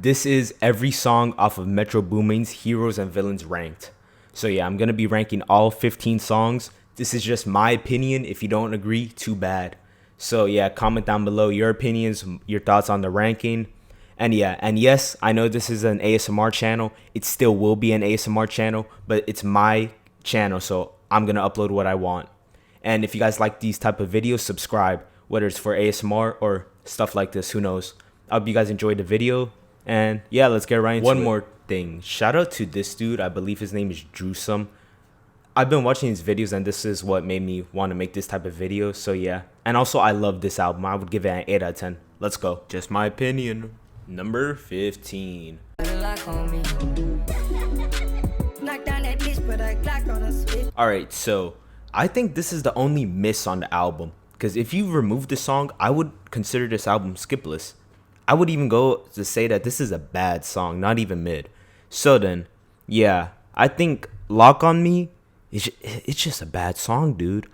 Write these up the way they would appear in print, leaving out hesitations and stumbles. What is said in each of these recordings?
This is every song off of Metro Boomin's Heroes and Villains ranked. So yeah, I'm going to be ranking all 15 songs. This is just my opinion. If you don't agree, too bad. So yeah, comment down below your opinions, your thoughts on the ranking. And yeah, and yes, I know this is an ASMR channel. It still will be an ASMR channel, but it's my channel, so I'm going to upload what I want. And if you guys like these type of videos, subscribe, whether it's for ASMR or stuff like this, who knows. I hope you guys enjoyed the video. And yeah, let's get right into it. One more thing. Shout out to this dude. I believe his name is Drewsome. I've been watching his videos and this is what made me want to make this type of video. So yeah. And also I love this album. I would give it an 8 out of 10. Let's go. Just my opinion. Number 15. Alright, so I think this is the only miss on the album. Because if you remove this song, I would consider this album skipless. I would even go to say that this is a bad song, not even mid. So then, yeah, I think Lock on Me, it's just a bad song, dude.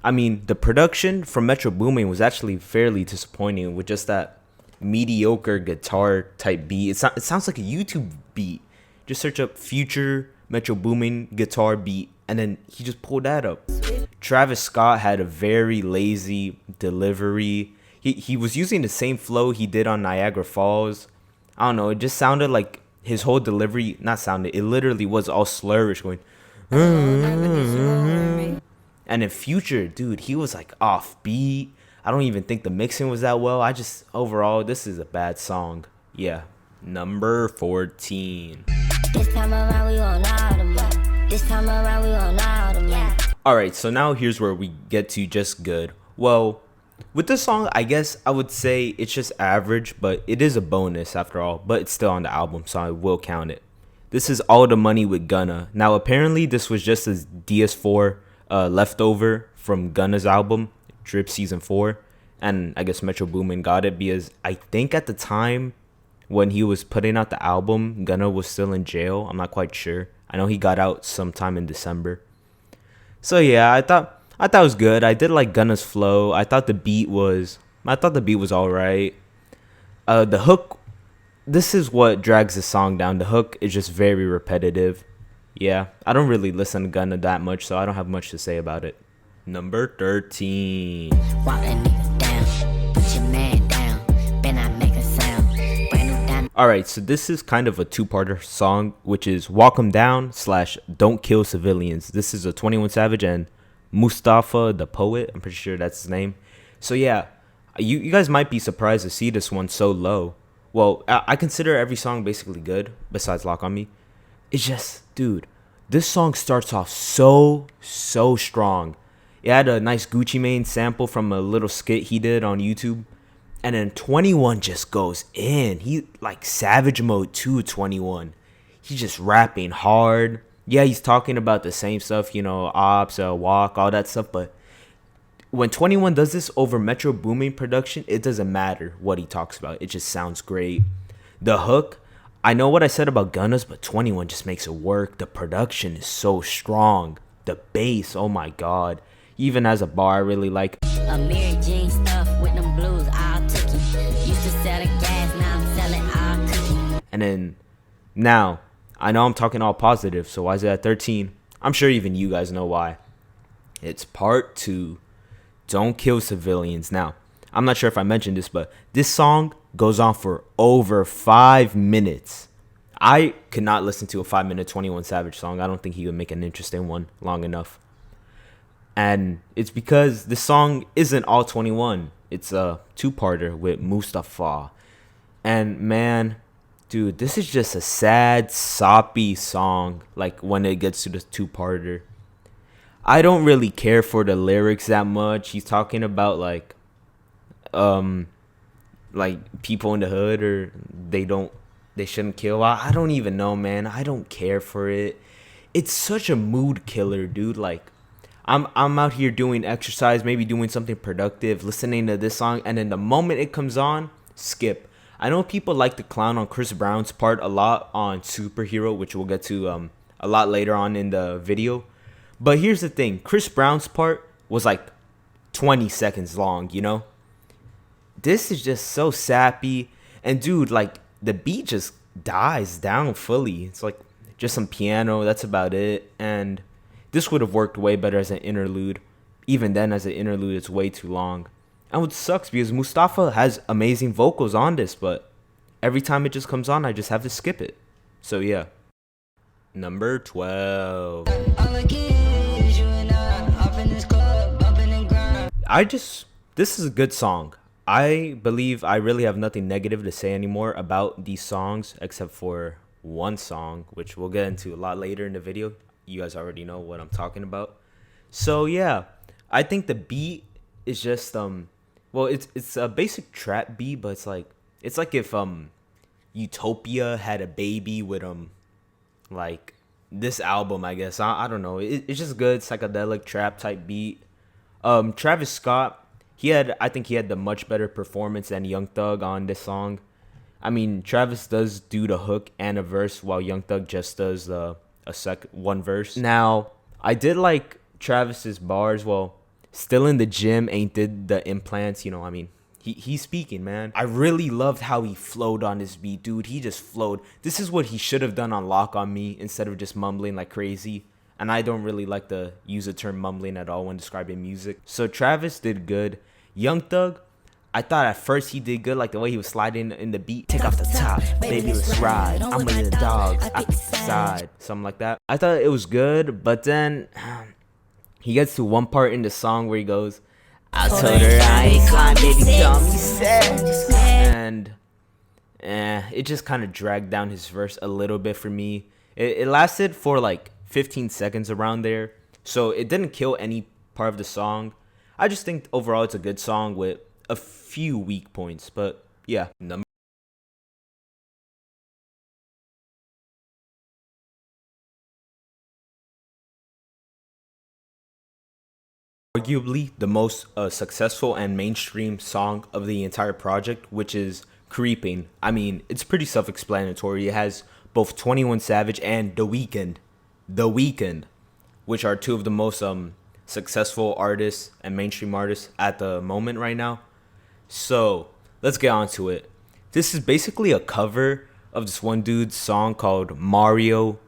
I mean, the production from Metro Boomin was actually fairly disappointing with just that mediocre guitar type beat. It sounds like a YouTube beat. Just search up Future Metro Boomin guitar beat, and then he just pulled that up. Travis Scott had a very lazy delivery. He was using the same flow he did on Niagara Falls. I don't know, it just sounded like his whole delivery, not sounded, it literally was all slurish going. And in Future, dude, he was like off beat. I don't even think the mixing was that well. Overall, this is a bad song. Yeah. Number 14. This time around we on automatic. This time around we on automatic. Alright, so now here's where we get to just good. Well, with this song, I guess I would say it's just average, but it is a bonus after all. But it's still on the album, so I will count it. This is All the Money with Gunna. Now, apparently, this was just a DS4 leftover from Gunna's album, Drip Season 4. And I guess Metro Boomin got it because I think at the time when he was putting out the album, Gunna was still in jail. I'm not quite sure. I know he got out sometime in December. So yeah, I thought it was good. I did like Gunna's flow. I thought the beat was all right. The hook, this is what drags the song down. The hook is just very repetitive. Yeah, I don't really listen to Gunna that much, so I don't have much to say about it. Number 13. Alright, so this is kind of a two-parter song, which is Walk 'Em Down / Don't Kill Civilians. This is a 21 Savage and Mustafa the Poet. I'm pretty sure that's his name. So yeah, you guys might be surprised to see this one so low. Well, I consider every song basically good, besides Lock on Me. It's just, dude, this song starts off so strong. It had a nice Gucci Mane sample from a little skit he did on YouTube. And then 21 just goes in. He like Savage Mode 2 21. He's just rapping hard. Yeah, he's talking about the same stuff, you know, ops, walk, all that stuff. But when 21 does this over Metro Boomin production, it doesn't matter what he talks about. It just sounds great. The hook, I know what I said about Gunna's, but 21 just makes it work. The production is so strong. The bass, oh my god. Even as a bar, I really like. A Mary Jane stuff with them blues, I'll took it. Used to sell the gas, now I'm selling all cookies. And then, now, I know I'm talking all positive, so why is it at 13? I'm sure even you guys know why. It's part 2, Don't Kill Civilians. Now, I'm not sure if I mentioned this, but this song goes on for over 5 minutes. I could not listen to a 5-minute 21 Savage song. I don't think he would make an interesting one long enough. And it's because this song isn't all 21. It's a two-parter with Mustafa. And man, dude, this is just a sad, soppy song. Like when it gets to the two-parter. I don't really care for the lyrics that much. He's talking about like people in the hood or they shouldn't kill. I don't even know, man. I don't care for it. It's such a mood killer, dude. Like I'm out here doing exercise, maybe doing something productive, listening to this song, and then the moment it comes on, skip. I know people like to clown on Chris Brown's part a lot on Superhero, which we'll get to a lot later on in the video. But here's the thing. Chris Brown's part was like 20 seconds long, you know? This is just so sappy. And dude, like, the beat just dies down fully. It's like just some piano, that's about it. And this would have worked way better as an interlude. Even then, as an interlude, it's way too long. And what sucks, because Mustafa has amazing vocals on this, but every time it just comes on, I just have to skip it. So yeah. Number 12. This is a good song. I believe I really have nothing negative to say anymore about these songs, except for one song, which we'll get into a lot later in the video. You guys already know what I'm talking about. So yeah, I think the beat is just well, it's a basic trap beat, but it's like if Utopia had a baby with like this album, I guess. I don't know. It's just good psychedelic trap type beat. Travis Scott, I think he had the much better performance than Young Thug on this song. I mean, Travis does do the hook and a verse, while Young Thug just does one verse. Now, I did like Travis's bars. Well, still in the gym, ain't did the implants. You know, I mean, he's speaking, man. I really loved how he flowed on this beat, dude. He just flowed. This is what he should have done on Lock on Me instead of just mumbling like crazy. And I don't really like to use the term mumbling at all when describing music. So Travis did good. Young Thug, I thought at first he did good, like the way he was sliding in the beat. Take off the top, baby, let's ride. I'm with the dogs, I pick the side. Something like that. I thought it was good, but then he gets to one part in the song where he goes, I told her I ain't slime, baby, tell me sad. And it just kind of dragged down his verse a little bit for me. It lasted for like 15 seconds around there, so it didn't kill any part of the song. I just think overall it's a good song with a few weak points, but yeah. Arguably the most successful and mainstream song of the entire project, which is Creeping. I mean, it's pretty self-explanatory. It has both 21 Savage and The Weeknd, which are two of the most successful artists and mainstream artists at the moment right now. So let's get on to it. This is basically a cover of this one dude's song called Mario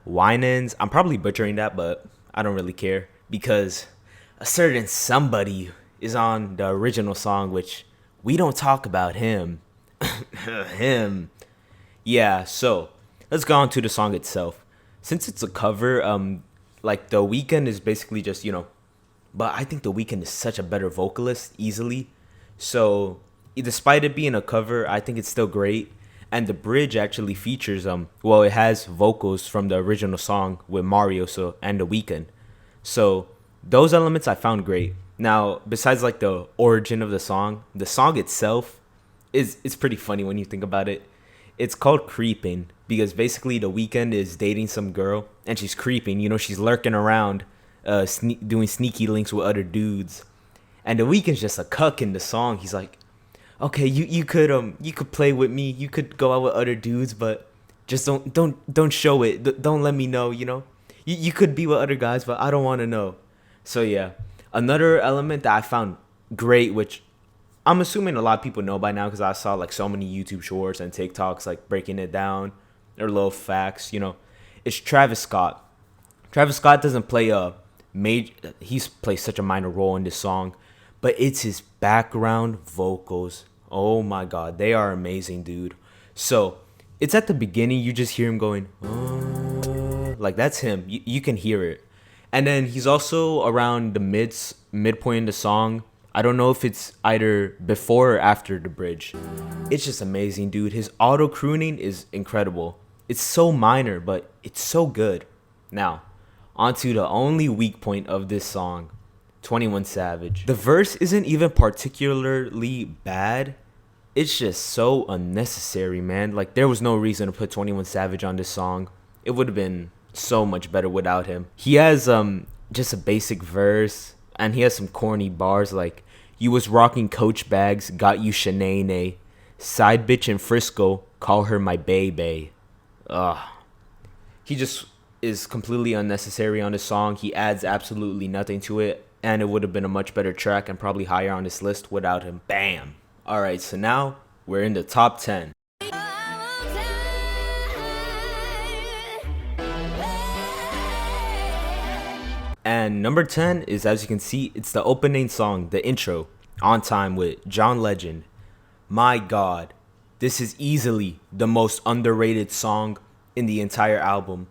Winans. I'm probably butchering that, but I don't really care because a certain somebody is on the original song, which we don't talk about him. Him. Yeah, so let's go on to the song itself. Since it's a cover, like The Weeknd is basically just, but I think The Weeknd is such a better vocalist easily. So despite it being a cover, I think it's still great. And the bridge actually features it has vocals from the original song with Mario and The Weeknd. So those elements I found great. Now, besides like the origin of the song itself is pretty funny when you think about it. It's called Creeping because basically The Weeknd is dating some girl and she's creeping. She's lurking around, doing sneaky links with other dudes. And The Weeknd's just a cuck in the song. He's like, okay, you could play with me, you could go out with other dudes, but just don't show it. Don't let me know. You could be with other guys, but I don't want to know. So yeah, another element that I found great, which I'm assuming a lot of people know by now because I saw like so many YouTube shorts and TikToks like breaking it down or little facts. It's Travis Scott. Travis Scott doesn't play he plays such a minor role in this song, but it's his background vocals. Oh my god, they are amazing, dude. So it's at the beginning, you just hear him going, like that's him. You can hear it. And then he's also around the midpoint in the song. I don't know if it's either before or after the bridge. It's just amazing, dude. His auto crooning is incredible. It's so minor, but it's so good. Now, onto the only weak point of this song, 21 Savage. The verse isn't even particularly bad. It's just so unnecessary, man. Like, there was no reason to put 21 Savage on this song. It would have been so much better without him. He has just a basic verse, and he has some corny bars like, you was rocking Coach bags, got you Shanae. Side bitch in Frisco, call her my baby. Ugh. He just is completely unnecessary on this song. He adds absolutely nothing to it, and it would have been a much better track and probably higher on this list without him. Bam. Alright, so now we're in the top 10. And number 10 is, as you can see, it's the opening song, the intro, On Time with John Legend. My God, this is easily the most underrated song in the entire album.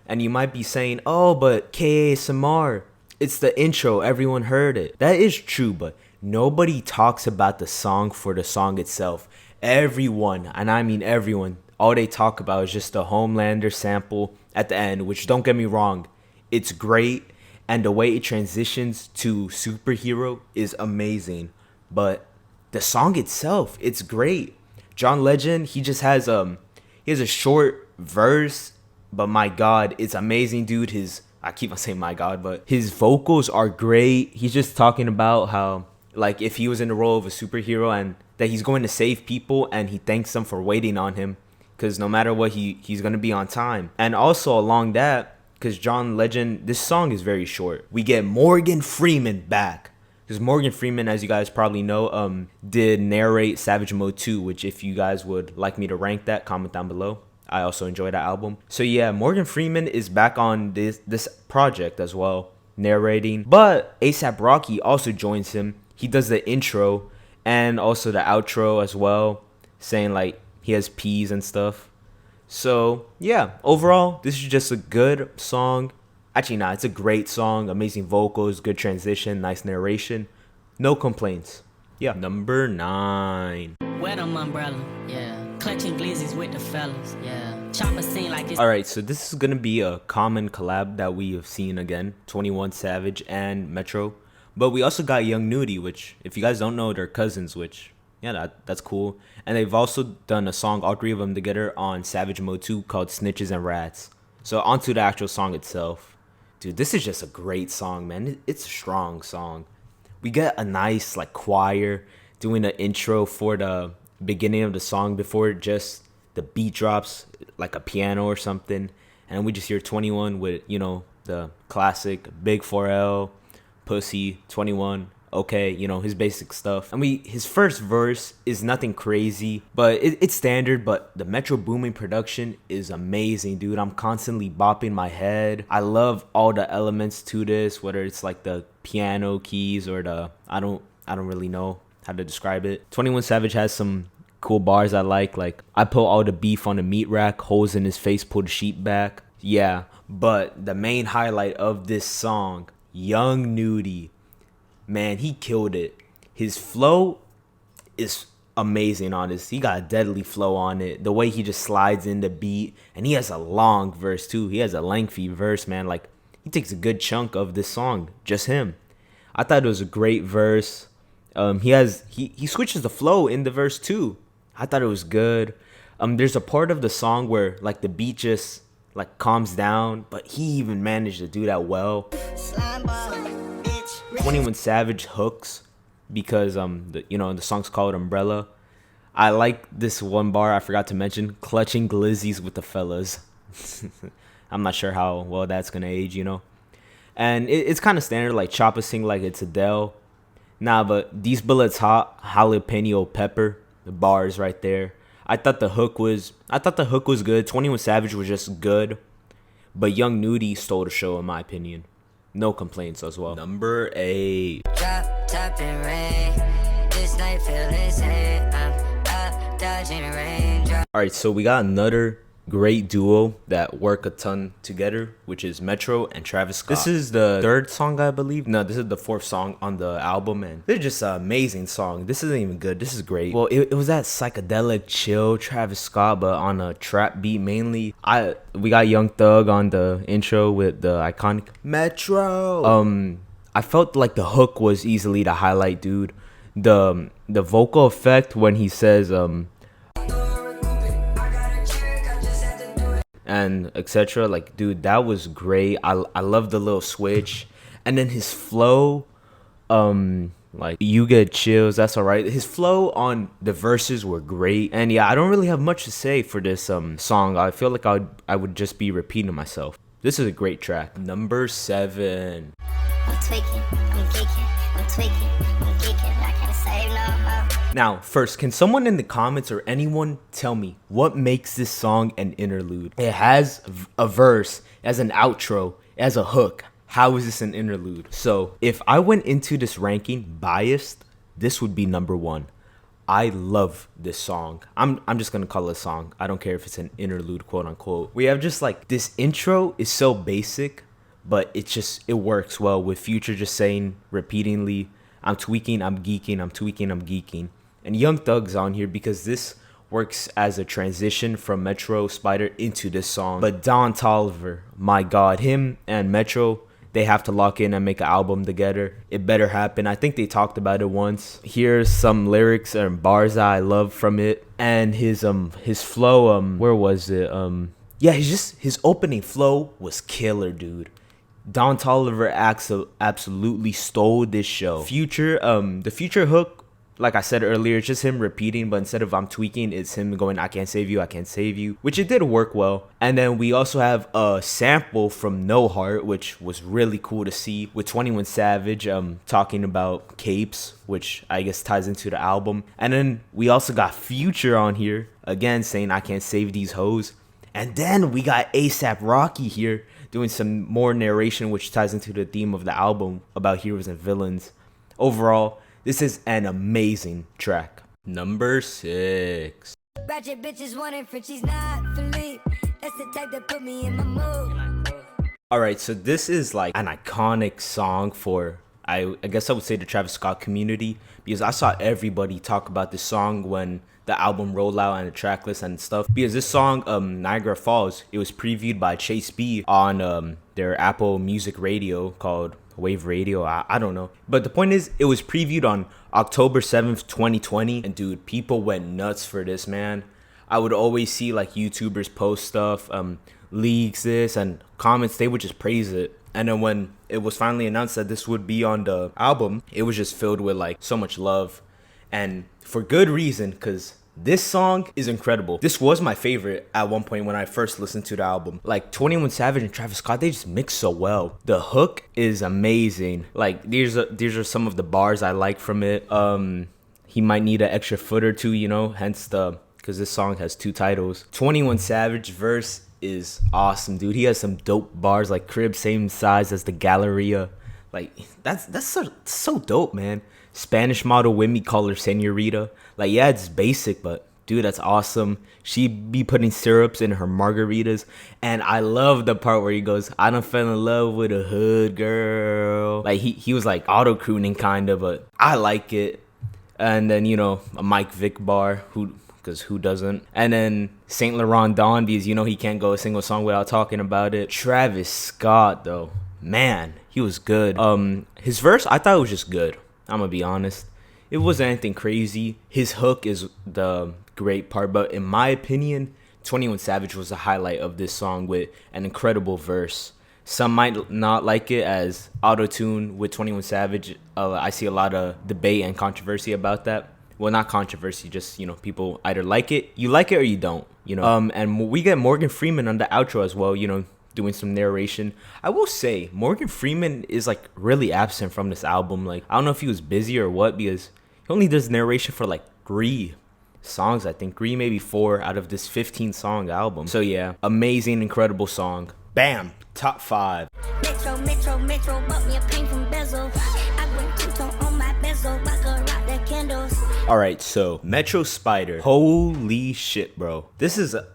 And you might be saying, oh, but KASMR, it's the intro, everyone heard it. That is true, but nobody talks about the song for the song itself. Everyone, and I mean everyone, all they talk about is just the Homelander sample at the end, which, don't get me wrong, it's great, and the way it transitions to superhero is amazing. But the song itself, it's great. John Legend, he has a short verse, but my God, it's amazing, dude. I keep on saying my God, but his vocals are great. He's just talking about how, like, if he was in the role of a superhero and that he's going to save people, and he thanks them for waiting on him, because no matter what, he's going to be on time. And also along that, because John Legend, this song is very short, we get Morgan Freeman back. Because Morgan Freeman, as you guys probably know, did narrate Savage Mode 2, which, if you guys would like me to rank that, comment down below. I also enjoy that album. So yeah, Morgan Freeman is back on this project as well, narrating. But ASAP Rocky also joins him. He does the intro and also the outro as well, saying like he has peas and stuff. So yeah, overall, this is just a good song. Actually, nah, it's a great song. Amazing vocals, good transition, nice narration. No complaints. Yeah. Number 9. Wet on umbrella, yeah. Clutching glizzies with the fellas, yeah. Chopper scene like this. Alright, so this is gonna be a common collab that we have seen again. 21 Savage and Metro. But we also got Young Nudy, which, if you guys don't know, they're cousins, which, yeah, that's cool. And they've also done a song, all three of them together, on Savage Mode 2 called Snitches and Rats. So onto the actual song itself. Dude, this is just a great song, man. It's a strong song. We get a nice, like, choir doing an intro for the beginning of the song before just the beat drops, like a piano or something. And we just hear 21 with, you know, the classic Big 4L, Pussy, 21, okay, you know, his basic stuff. And his first verse is nothing crazy, but it's standard. But the Metro Boomin production is amazing, dude. I'm constantly bopping my head. I love all the elements to this, whether it's like the piano keys or the I don't really know how to describe it. 21 Savage has some cool bars I like I put all the beef on the meat rack, holes in his face, pull the sheet back. Yeah, but the main highlight of this song, Young Nudy. Man, he killed it. His flow is amazing on this. He got a deadly flow on it. The way he just slides in the beat. And he has a long verse too. He has a lengthy verse, man. Like, he takes a good chunk of this song. Just him. I thought it was a great verse. He switches the flow in the verse too. I thought it was good. There's a part of the song where, like, the beat just, like, calms down. But he even managed to do that well. 21 Savage hooks, because the song's called Umbrella. I like this one bar I forgot to mention, clutching glizzies with the fellas. I'm not sure how well that's gonna age, you know. And it's kind of standard, like Choppa sing like it's Adele. Nah, but these bullets hot, jalapeno pepper, the bars right there. I thought the hook was good. 21 Savage was just good, but Young Nudy stole the show in my opinion. No complaints as well. Number 8. Drop top and rain. This night feel insane. I'm out dodging rain. Alright, so we got another great duo that work a ton together, which is Metro and Travis Scott. This is the 3rd song, I believe. No, this is the 4th song on the album, and they're just an amazing song. This isn't even good. This is great. Well, it was that psychedelic chill Travis Scott, but on a trap beat mainly. We got Young Thug on the intro with the iconic Metro. I felt like the hook was easily the highlight, dude. The vocal effect when he says and etc, like, dude, that was great. I love the little switch, and then his flow, like, you get chills, that's all right. His flow on the verses were great. And yeah, I don't really have much to say for this song. I feel like I would just be repeating myself. This is a great track. Number 7. I'm tweaking, I'm geeking, I'm tweaking, I'm geeking. I can't save no more. Now, first, can someone in the comments or anyone tell me what makes this song an interlude? It has a verse, as an outro, as a hook. How is this an interlude? So if I went into this ranking biased, this would be number 1. I love this song. I'm just gonna call it a song. I don't care if it's an interlude, quote unquote. We have just like this intro is so basic, but it works well with Future just saying repeatedly, I'm tweaking, I'm geeking, I'm tweaking, I'm geeking. And Young Thug's on here because this works as a transition from Metro Spider into this song. But Don Toliver, my God, him and Metro, they have to lock in and make an album together. It better happen. I think they talked about it once. Here's some lyrics and bars that I love from it. And his flow, where was it? Yeah, his opening flow was killer, dude. Don Toliver absolutely stole this show. Future, the Future hook, like I said earlier, it's just him repeating, but instead of I'm tweaking, it's him going, I can't save you, I can't save you, which it did work well. And then we also have a sample from No Heart, which was really cool to see, with 21 Savage talking about capes, which I guess ties into the album. And then we also got Future on here, again saying I can't save these hoes. And then we got ASAP Rocky here doing some more narration, which ties into the theme of the album about heroes and villains. Overall, this is an amazing track. Number 6. Ratchet bitches wanting Frenchies, not Philippe. That's the type that put me in my mood. Alright, so this is like an iconic song for, I guess I would say, the Travis Scott community, because I saw everybody talk about this song when the album rolled out and the track list and stuff. Because this song, Niagara Falls, it was previewed by Chase B on their Apple Music Radio called Wave Radio, I don't know. But the point is, it was previewed on October 7th, 2020. And dude, people went nuts for this, man. I would always see like YouTubers post stuff, leaks this, and comments, they would just praise it. And then when it was finally announced that this would be on the album, it was just filled with like so much love. And for good reason, because this song is incredible. This was my favorite at one point when I first listened to the album. Like 21 Savage and Travis Scott, they just mix so well. The hook is amazing. Like these are some of the bars I like from it. He might need an extra foot or two, you know, hence because this song has 2 titles. 21 Savage verse is awesome, dude. He has some dope bars like crib same size as the Galleria. Like that's so dope, man. Spanish model with me, call her senorita. Like, yeah, it's basic, but dude, that's awesome. She be putting syrups in her margaritas. And I love the part where he goes, I done fell in love with a hood girl. Like, he was like auto-crooning kind of, but I like it. And then, you know, a Mike Vick bar, because who doesn't? And then Saint Laurent Don, because you know he can't go a single song without talking about it. Travis Scott, though, man, he was good. His verse, I thought it was just good. I'm gonna be honest. It wasn't anything crazy. His hook is the great part, but in my opinion, 21 Savage was the highlight of this song with an incredible verse. Some might not like it as auto-tune with 21 Savage. I see a lot of debate and controversy about that. Well, not controversy, just, you know, people either you like it or you don't, you know. And we get Morgan Freeman on the outro as well, you know, doing some narration. I will say Morgan Freeman is like really absent from this album. Like, I don't know if he was busy or what, because he only does narration for like 3 songs, I think 3, maybe 4 out of this 15 song album. So yeah, amazing, incredible song. Bam, top 5. Metro, bought me a paint from Bezel. I went to on my bezel, I could rock the candles. Alright, so Metro Spider. Holy shit, bro. This is a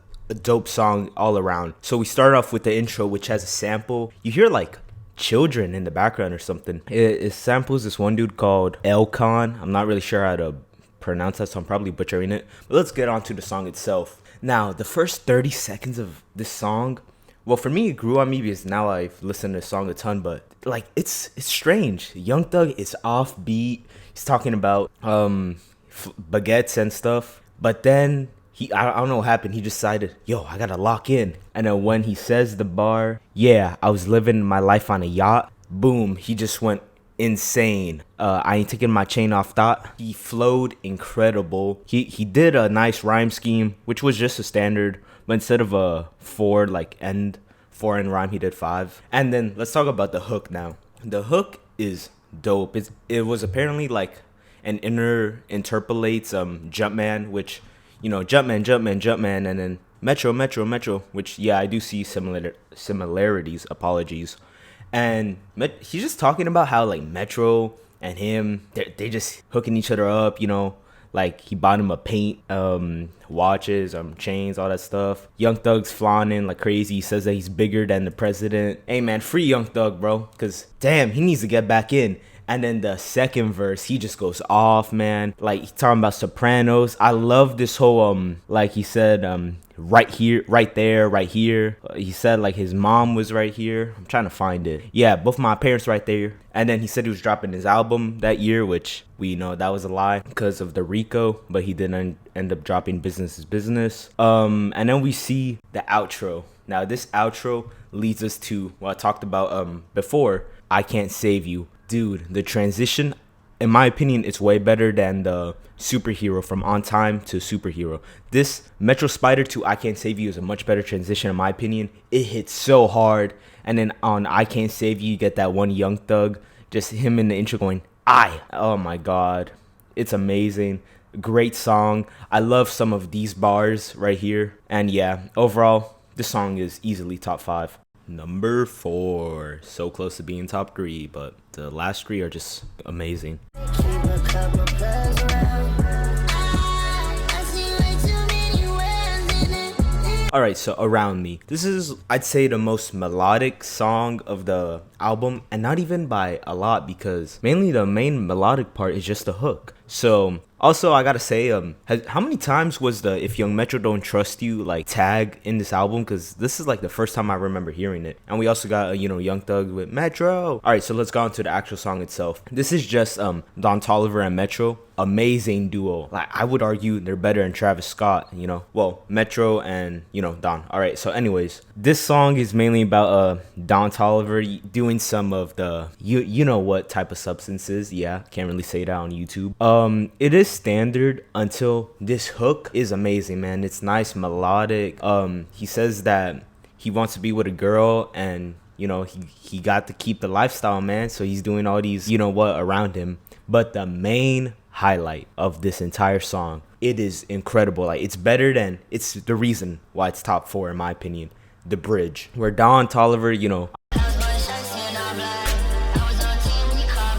dope song all around. So we start off with the intro, which has a sample. You hear like children in the background or something. It samples this one dude called Elcon. I'm not really sure how to pronounce that, so I'm probably butchering it. But let's get on to the song itself. Now, the first 30 seconds of this song, well, for me, it grew on me because now I've listened to the song a ton, but like it's strange. Young Thug is offbeat. He's talking about baguettes and stuff, but then I don't know what happened. He decided, yo, I gotta lock in. And then when he says the bar, yeah, I was living my life on a yacht, boom, he just went insane. I ain't taking my chain off thought. He flowed incredible. He did a nice rhyme scheme, which was just a standard, but instead of a 4 end rhyme, he did 5. And then let's talk about the hook now. The hook is dope. It was apparently like an interpolates Jumpman, which, you know, Jumpman, and then Metro, which, yeah, I do see similarities, apologies. And he's just talking about how like Metro and him, they just hooking each other up, you know. Like he bought him a paint, watches, chains, all that stuff. Young Thug's flaunting like crazy. He says that he's bigger than the president. Hey man, free Young Thug, bro, cause damn, he needs to get back in. And then the second verse, he just goes off, man. Like he's talking about Sopranos. I love this whole like he said right here, right there, right here. He said like his mom was right here. I'm trying to find it. Yeah, both my parents right there. And then he said he was dropping his album that year, which we know that was a lie because of the RICO, but he didn't end up dropping Business is Business. And then we see the outro. Now this outro leads us to what I talked about before, I Can't Save You. Dude, the transition, in my opinion, it's way better than the Superhero from On Time to Superhero. This Metro Spider to I Can't Save You is a much better transition in my opinion. It hits so hard. And then on I Can't Save You, you get that one Young Thug, just him in the intro going, I. Oh my God. It's amazing. Great song. I love some of these bars right here. And yeah, overall, this song is easily top 5. Number 4, so close to being top 3, but the last 3 are just amazing. Alright, so Around Me. This is, I'd say, the most melodic song of the album, and not even by a lot, because mainly the main melodic part is just the hook. So also I gotta say, how many times was the If Young Metro Don't Trust You like tag in this album? Because this is like the first time I remember hearing it. And we also got Young Thug with Metro. All right, so let's go on to the actual song itself. This is just Don Toliver and Metro. Amazing duo. Like I would argue they're better than Travis Scott, well, Metro and Don. All right, so anyways, this song is mainly about Don Toliver doing some of the you know what type of substances. Yeah, can't really say that on YouTube. It is standard until this hook is amazing, man. It's nice, melodic. He says that he wants to be with a girl, and he got to keep the lifestyle, man, so he's doing all these around him. But the main highlight of this entire song, it is incredible. Like it's the reason why it's top 4 in my opinion. The bridge where Don Toliver,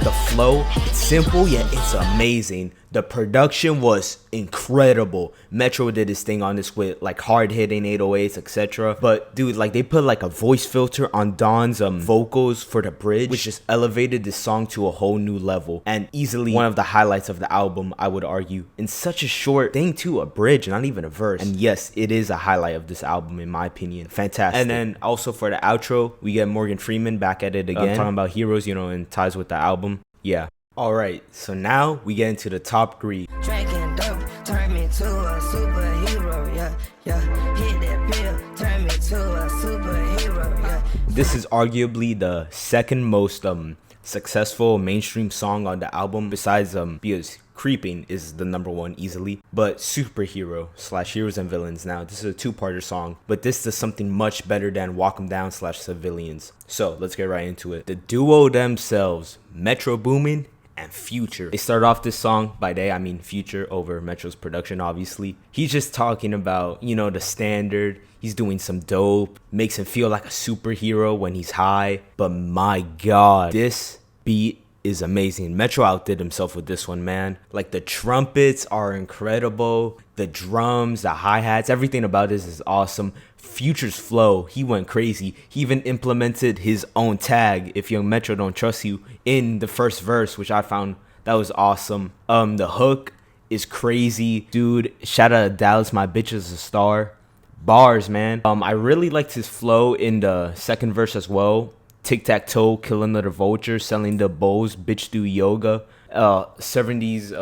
the flow, it's simple yet it's amazing. The production was incredible. Metro did his thing on this with like hard hitting 808s, etc. But dude, like they put like a voice filter on Don's vocals for the bridge, which just elevated this song to a whole new level, and easily one of the highlights of the album, I would argue. In such a short thing too, a bridge, not even a verse. And yes, it is a highlight of this album in my opinion. Fantastic. And then also for the outro, we get Morgan Freeman back at it again, talking about heroes, and ties with the album. Yeah. All right, so now we get into the top 3. Drinking dope, turn me to a superhero, yeah. Hit that pill, turn me to a superhero, yeah. This is arguably the second most successful mainstream song on the album, besides because Creeping is the number 1 easily. But Superhero / Heroes and Villains. Now this is a 2-parter song, but this does something much better than Walk 'Em Down / Civilians. So let's get right into it. The duo themselves, Metro Boomin and Future. They start off this song, by they I mean Future over Metro's production, obviously. He's just talking about, the standard. He's doing some dope, makes him feel like a superhero when he's high. But my God, this beat is amazing. Metro outdid himself with this one, man. Like the trumpets are incredible, the drums, the hi-hats, everything about this is awesome. Future's flow, he went crazy. He even implemented his own tag, If Young Metro Don't Trust You, in the first verse, which I found that was awesome. The hook is crazy, dude. Shout out to Dallas, my bitch is a star. Bars, man. I really liked his flow in the second verse as well. Tic-tac-toe, killing the vulture, selling the bowls, bitch do yoga, serving these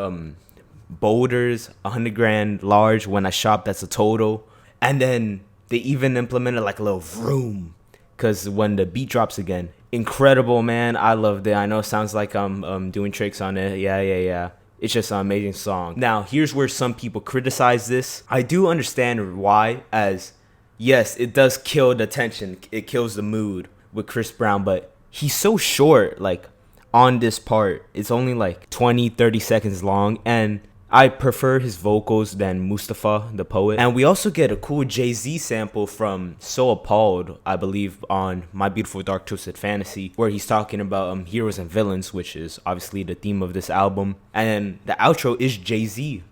boulders, 100 grand large, when I shop that's a total. And then they even implemented like a little vroom, because when the beat drops again, incredible, man. I loved it. I know it sounds like I'm doing tricks on it. Yeah. It's just an amazing song. Now, here's where some people criticize this. I do understand why, as yes, it does kill the tension. It kills the mood with Chris Brown, but he's so short. Like on this part, it's only like 20-30 seconds long, and I prefer his vocals than Mustafa, the poet. And we also get a cool Jay-Z sample from So Appalled, I believe, on My Beautiful Dark Twisted Fantasy, where he's talking about heroes and villains, which is obviously the theme of this album. And the outro is Jay-Z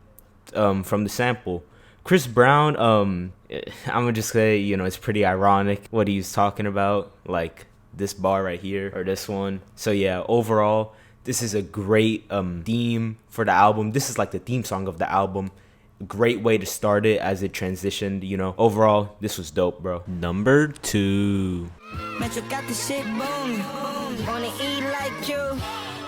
from the sample. Chris Brown, I'm gonna just say, it's pretty ironic what he's talking about, like this bar right here or this one. So yeah, overall, this is a great theme for the album. This is like the theme song of the album. Great way to start it as it transitioned, Overall, this was dope, bro. Number 2. Metro got the shit booming. Wanna eat like you.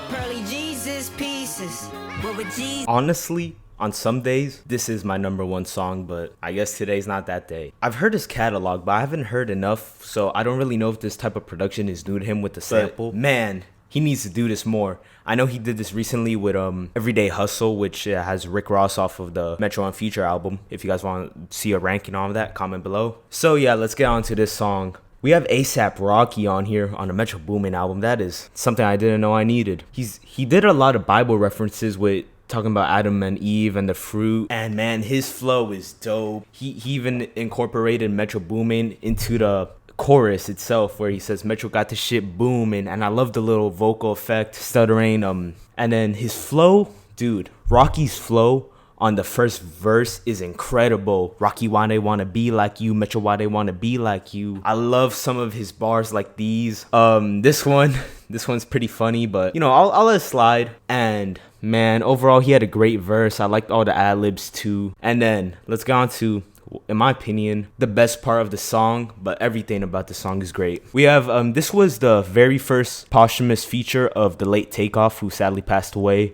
Pearly Jesus pieces. What would Jesus? Honestly, on some days, this is my number 1 song, but I guess today's not that day. I've heard his catalog, but I haven't heard enough, so I don't really know if this type of production is new to him with the sample. But, man, he needs to do this more. I know he did this recently with Everyday Hustle, which has Rick Ross off of the Metro on Future album. If you guys want to see a ranking on that, comment below. So yeah, let's get on to this song. We have ASAP Rocky on here on the Metro Boomin album. That is something I didn't know I needed. He did a lot of Bible references with talking about Adam and Eve and the fruit. And man, his flow is dope. He even incorporated Metro Boomin into the chorus itself, where he says Metro got the shit booming, and I love the little vocal effect, stuttering, and then his flow, dude, Rocky's flow on the first verse is incredible. Rocky, why they wanna be like you? Metro, why they wanna be like you? I love some of his bars like these. This one's pretty funny, but I'll let it slide. And man, overall, he had a great verse. I liked all the ad-libs too. And then let's go on to, in my opinion, the best part of the song, but everything about the song is great. We have, this was the very first posthumous feature of the late Takeoff, who sadly passed away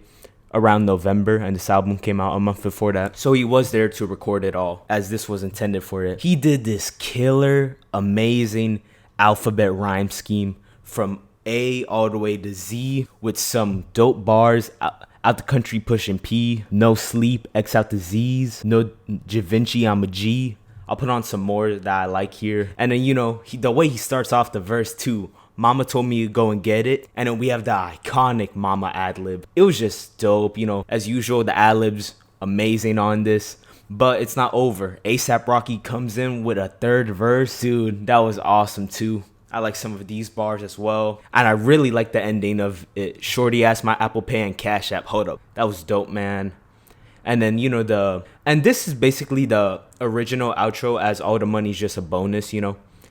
around November, and this album came out a month before that. So he was there to record it all, as this was intended for it. He did this killer, amazing alphabet rhyme scheme from A all the way to Z with some dope bars. Out the country pushing P, no sleep, X out the Z's, no Da Vinci, I'm a G. I'll put on some more that I like here. And then, the way he starts off the verse too. Mama told me to go and get it. And then we have the iconic Mama ad-lib. It was just dope, As usual, the ad-libs amazing on this. But it's not over. ASAP Rocky comes in with a third verse. Dude, that was awesome too. I like some of these bars as well. And I really like the ending of it. Shorty asked my Apple Pay and Cashapp. Hold up. That was dope, man. And then, and this is basically the original outro, as all the money's just a bonus,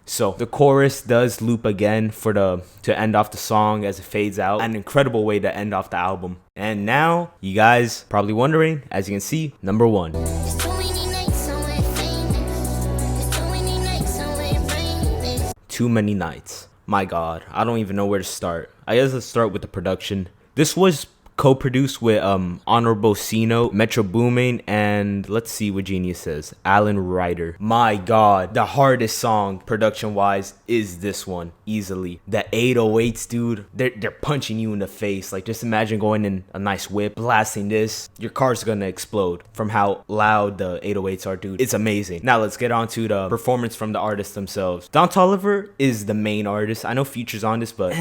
So the chorus does loop again to end off the song as it fades out. An incredible way to end off the album. And now, you guys probably wondering, as you can see, number 1. Too Many Nights. My God, I don't even know where to start. I guess let's start with the production. This was co-produced with Honorable C Note, Metro Boomin, and let's see what Genius says, Alan Ryder. My God, the hardest song production wise is this one, easily. The 808s, dude, they're punching you in the face. Like, just imagine going in a nice whip, blasting this, your car's gonna explode from how loud the 808s are, dude. It's amazing. Now let's get on to the performance from the artists themselves. Don Toliver is the main artist. I know Future's on this, but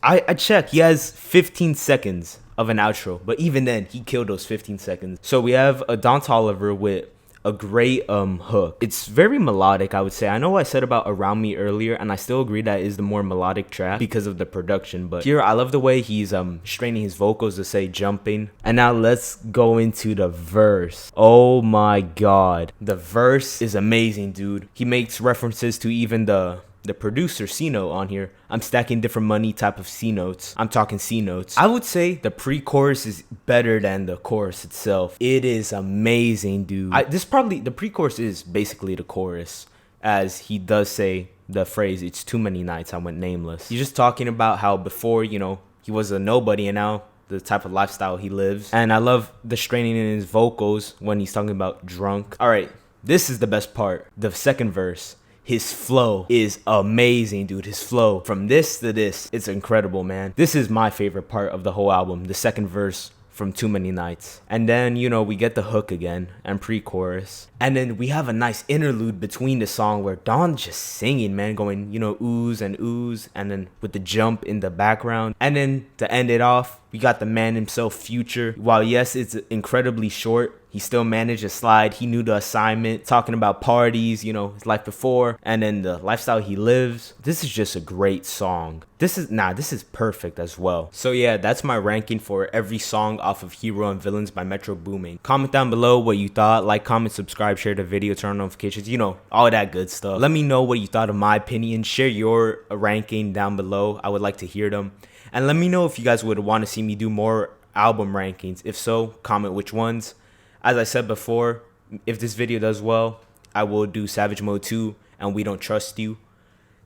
I checked, he has 15 seconds of an outro, but even then he killed those 15 seconds. So we have a Don Toliver with a great hook. It's very melodic, I would say. I know I said about Around Me earlier, and I still agree that is the more melodic track because of the production, but here I love the way he's straining his vocals to say jumping. And now let's go into the verse. Oh my God, the verse is amazing, dude. He makes references to even the producer C-Note on here. I'm stacking different money type of C-Notes. I'm talking C-Notes. I would say the pre-chorus is better than the chorus itself. It is amazing, dude. The pre-chorus is basically the chorus, as he does say the phrase, it's too many nights I went nameless. He's just talking about how before, he was a nobody, and now the type of lifestyle he lives. And I love the straining in his vocals when he's talking about drunk. All right, this is the best part. The second verse. His flow is amazing, dude. His flow from this to this, it's incredible, man. This is my favorite part of the whole album. The second verse from Too Many Nights. And then, you know, we get the hook again and pre-chorus. And then we have a nice interlude between the song where Dawn's just singing, man, going, you know, oohs and oohs, and then with the jump in the background. And then to end it off, we got the man himself, Future. While yes, it's incredibly short, he still managed to slide. He knew the assignment, talking about parties, you know, his life before, and then the lifestyle he lives. This is just a great song. This is perfect as well. So yeah, that's my ranking for every song off of Hero and Villains by Metro Boomin. Comment down below what you thought. Like, comment, subscribe, share the video, turn on notifications, you know, all that good stuff. Let me know what you thought of my opinion. Share your ranking down below. I would like to hear them. And let me know if you guys would want to see me do more album rankings. If so, comment which ones. As I said before, if this video does well, I will do Savage Mode 2 and We Don't Trust You.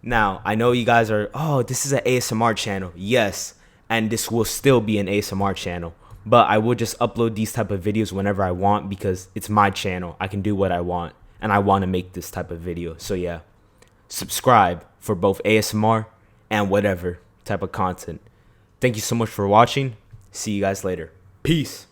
Now, I know you guys are, oh, this is an ASMR channel. Yes, and this will still be an ASMR channel. But I will just upload these type of videos whenever I want because it's my channel. I can do what I want, and I want to make this type of video. So yeah, subscribe for both ASMR and whatever type of content. Thank you so much for watching. See you guys later. Peace.